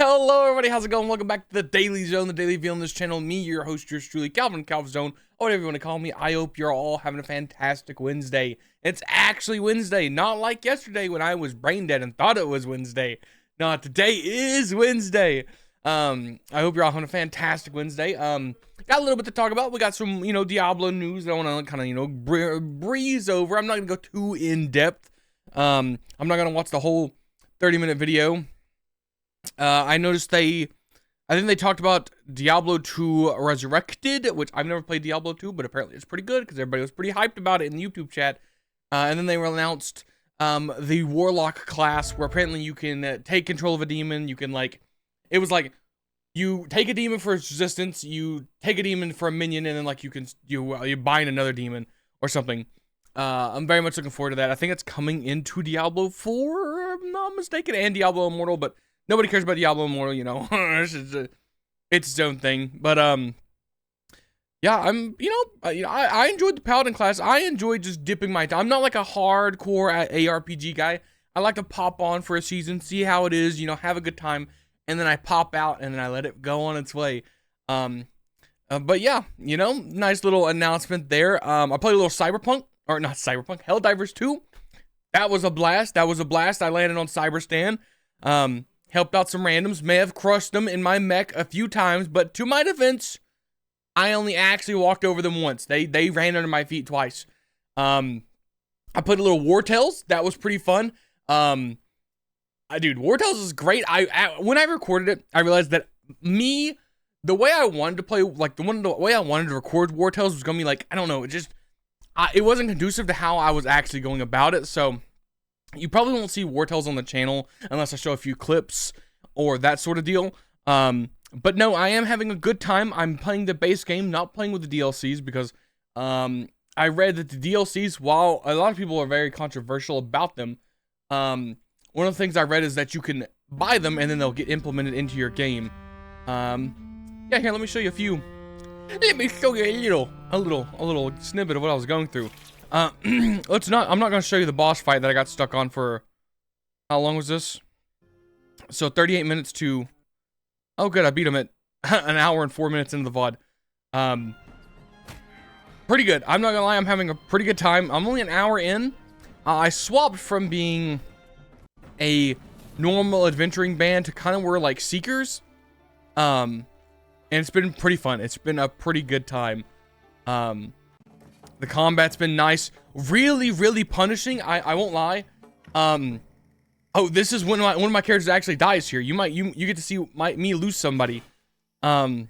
Hello, everybody. How's it going? Welcome back to the Daily Zone, the Daily View on this channel. Me, your host, yours truly, Calvin Zone, or whatever you want to call me. I hope you're all having a fantastic Wednesday. It's actually Wednesday, not like yesterday when I was brain dead and thought it was Wednesday. No, today is Wednesday. I hope you're all having a fantastic Wednesday. Got a little bit to talk about. We got some, Diablo news that I want to kind of, breeze over. I'm not going to go too in depth. I'm not going to watch the whole 30-minute video. I noticed I think they talked about Diablo 2 Resurrected, which I've never played Diablo 2, but apparently it's pretty good because everybody was pretty hyped about it in the YouTube chat. And then they announced the Warlock class, where apparently you can take control of a demon. You can it was like you take a demon for resistance, you take a demon for a minion, and then you bind another demon or something. I'm very much looking forward to that. I think it's coming into Diablo 4, if I'm not mistaken, and Diablo Immortal, but nobody cares about Diablo Immortal, it's its own thing. But yeah, I enjoyed the Paladin class. I enjoyed just dipping my time. I'm not like a hardcore ARPG guy. I like to pop on for a season, see how it is, have a good time, and then I pop out and then I let it go on its way. But yeah, nice little announcement there. I played a little Helldivers 2. That was a blast. I landed on Cyberstan. Helped out some randoms, may have crushed them in my mech a few times, but to my defense, I only actually walked over them once. They ran under my feet twice. I played a little War Tales. That was pretty fun. Dude, War Tales is great. When I recorded it, I realized that the way I wanted to play, the way I wanted to record War Tales was gonna be I don't know, it wasn't conducive to how I was actually going about it, so you probably won't see War Tales on the channel unless I show a few clips or that sort of deal. But no, I am having a good time. I'm playing the base game, not playing with the DLCs, because I read that the DLCs, while a lot of people are very controversial about them, one of the things I read is that you can buy them and then they'll get implemented into your game. Yeah, here, let me show you a few. Let me show you a little snippet of what I was going through. I'm not going to show you the boss fight that I got stuck on for, how long was this? So 38 minutes to, oh good, I beat him at an hour and 4 minutes into the VOD. Pretty good. I'm not going to lie, I'm having a pretty good time. I'm only an hour in. I swapped from being a normal adventuring band to kind of where Seekers. And it's been pretty fun. It's been a pretty good time. The combat's been nice. Really, really punishing. I won't lie. Oh, this is when one of my characters actually dies here. You get to see me lose somebody. I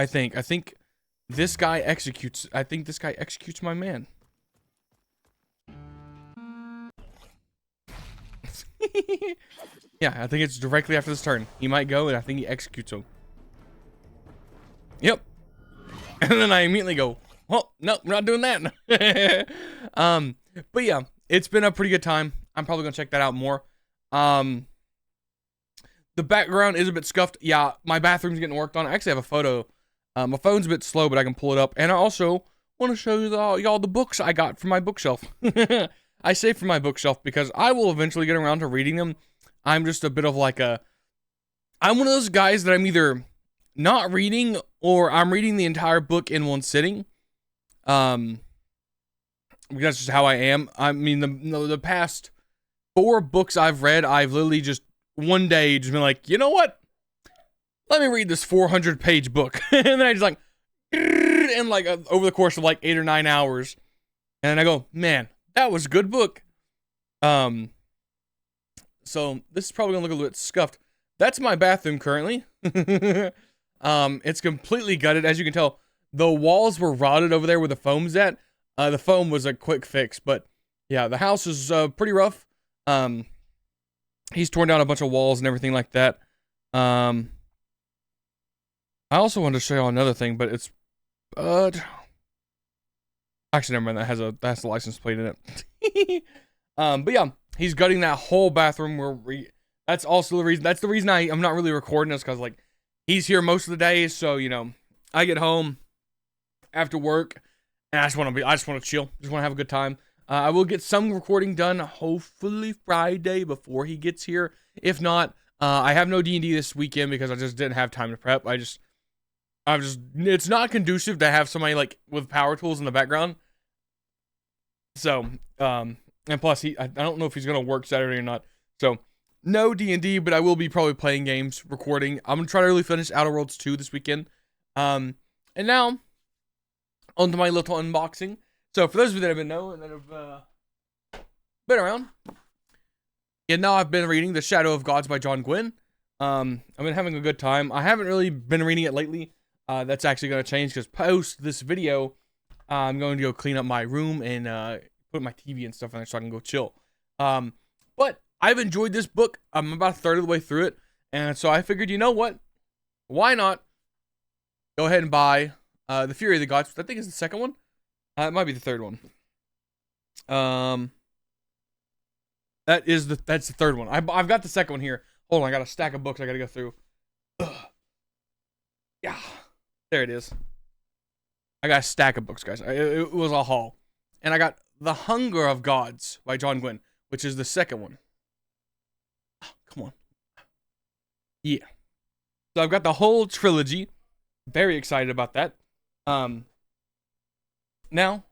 think this guy executes. I think this guy executes my man. Yeah, I think it's directly after this turn. He might go, and I think he executes him. Yep. And then I immediately go, well, no, we're not doing that. But yeah, it's been a pretty good time. I'm probably gonna check that out more. The background is a bit scuffed. Yeah, my bathroom's getting worked on. I actually have a photo. My phone's a bit slow, but I can pull it up. And I also want to show you y'all the books I got from my bookshelf. I say from my bookshelf because I will eventually get around to reading them. I'm just a bit of I'm one of those guys that I'm either not reading or I'm reading the entire book in one sitting. That's just how I am. I mean, the past 4 books I've read, I've literally just one day just been like, you know what? Let me read this 400-page book. And then I just and over the course of 8 or 9 hours. And then I go, man, that was a good book. So this is probably gonna look a little bit scuffed. That's my bathroom currently. It's completely gutted. As you can tell, the walls were rotted over there where the foam's at. The foam was a quick fix, but yeah, the house is pretty rough. He's torn down a bunch of walls and everything like that. I also wanted to show you another thing, but it's actually never mind. That has a license plate in it. But yeah, he's gutting that whole bathroom. That's also the reason. That's the reason I'm not really recording this, because he's here most of the day. So I get home after work and I just want to chill. Just want to have a good time. I will get some recording done hopefully Friday before he gets here. If not, I have no D&D this weekend because I just didn't have time to prep. It's not conducive to have somebody like with power tools in the background. So, and plus I don't know if he's gonna work Saturday or not. So, no D&D, but I will be probably playing games, recording. I'm gonna try to really finish Outer Worlds 2 this weekend. And now, onto my little unboxing. So, for those of you that have been knowing that have been around, yeah, now I've been reading The Shadow of Gods by John Gwynne. I've been having a good time. I haven't really been reading it lately. That's actually going to change because post this video, I'm going to go clean up my room and put my TV and stuff in there so I can go chill. But I've enjoyed this book. I'm about a third of the way through it. And so I figured, you know what? Why not go ahead and buy The Fury of the Gods, which I think is the second one. It might be the third one. That's the third one. I've got the second one here. Hold on, I got a stack of books I got to go through. Ugh. Yeah, there it is. I got a stack of books, guys. It was a haul. And I got The Hunger of Gods by John Gwynne, which is the second one. Oh, come on. Yeah. So I've got the whole trilogy. Very excited about that. Now,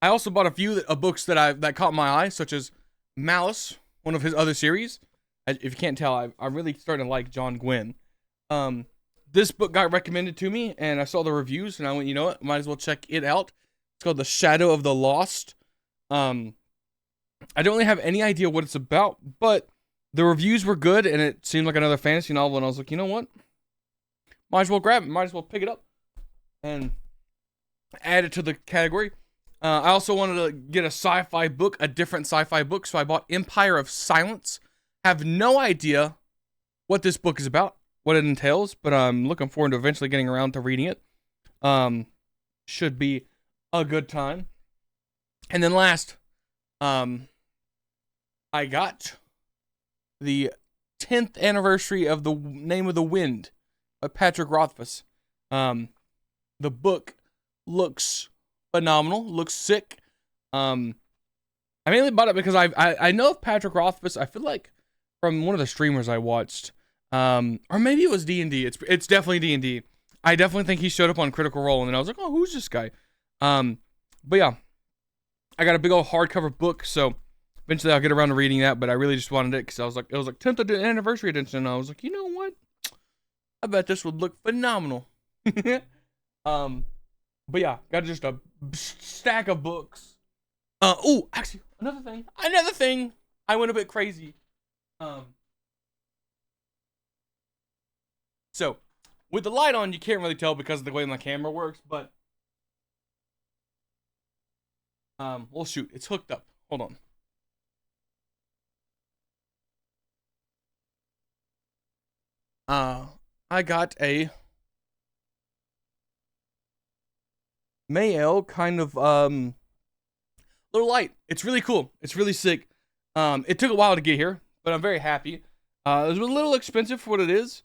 I also bought a few books that caught my eye, such as Malice, one of his other series. If you can't tell, I'm really starting to like John Gwynne. This book got recommended to me, and I saw the reviews, and I went, you know what, might as well check it out. It's called The Shadow of the Lost. I don't really have any idea what it's about, but the reviews were good, and it seemed like another fantasy novel, and I was like, you know what? Might as well grab it. Might as well pick it up and add it to the category. I also wanted to get a sci-fi book, a different sci-fi book, so I bought Empire of Silence. Have no idea what this book is about, what it entails, but I'm looking forward to eventually getting around to reading it. Should be a good time. And then last, I got the 10th anniversary of The Name of the Wind by Patrick Rothfuss. The book looks phenomenal, looks sick. I mainly bought it because I know of Patrick Rothfuss. I feel like from one of the streamers I watched, or maybe it was D&D. It's definitely D&D. I definitely think he showed up on Critical Role, and then I was like, oh, who's this guy? But yeah, I got a big old hardcover book, so eventually I'll get around to reading that. But I really just wanted it because it was like 10th anniversary edition, and I was like, you know what? I bet this would look phenomenal. But yeah, got just a stack of books. Oh, actually, another thing. I went a bit crazy. So, with the light on, you can't really tell because of the way my camera works, but well, shoot, it's hooked up. Hold on. I got a Mael kind of little light. It's really cool. It's really sick. It took a while to get here, but I'm very happy. It was a little expensive for what it is.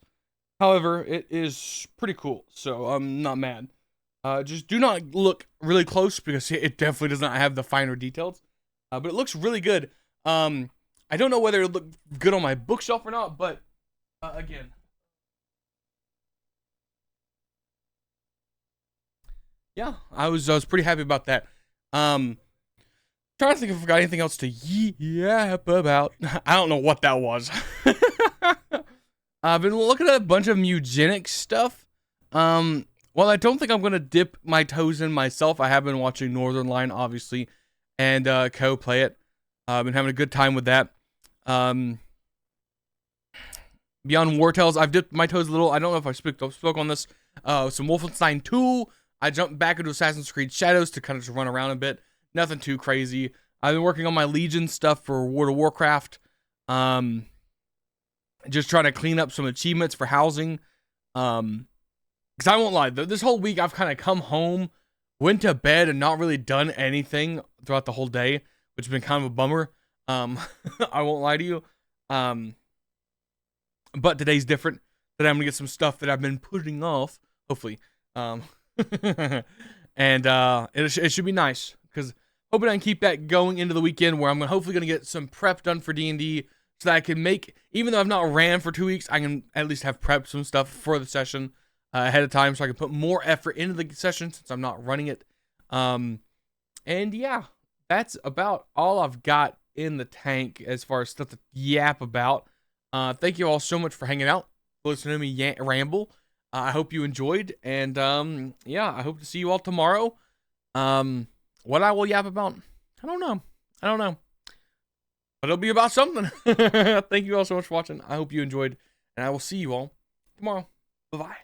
However, it is pretty cool, so I'm not mad. Just do not look really close because it definitely does not have the finer details. But it looks really good. I don't know whether it looked good on my bookshelf or not, but again. Yeah, I was pretty happy about that. Trying to think if I've got anything else to yap about. I don't know what that was. I've been looking at a bunch of eugenics stuff. Well, I don't think I'm gonna dip my toes in myself. I have been watching Northern Line, obviously, and play it. I've been having a good time with that. Beyond War Tales, I've dipped my toes a little. I don't know if I spoke on this. Some Wolfenstein 2. I jumped back into Assassin's Creed Shadows to kind of just run around a bit. Nothing too crazy. I've been working on my Legion stuff for World of Warcraft. Just trying to clean up some achievements for housing. Because I won't lie, this whole week I've kind of come home, went to bed, and not really done anything throughout the whole day, which has been kind of a bummer. I won't lie to you. But today's different. Today I'm going to get some stuff that I've been putting off, hopefully. And it should be nice because hoping I can keep that going into the weekend where I'm hopefully going to get some prep done for D&D, so that I can make, even though I've not ran for 2 weeks, I can at least have prepped some stuff for the session ahead of time, so I can put more effort into the session since I'm not running it. And yeah, that's about all I've got in the tank as far as stuff to yap about. Thank you all so much for hanging out, listening to me ramble. I hope you enjoyed, and yeah, I hope to see you all tomorrow. What I will yap about, I don't know, but it'll be about something. Thank you all so much for watching. I hope you enjoyed, and I will see you all tomorrow. Bye-bye.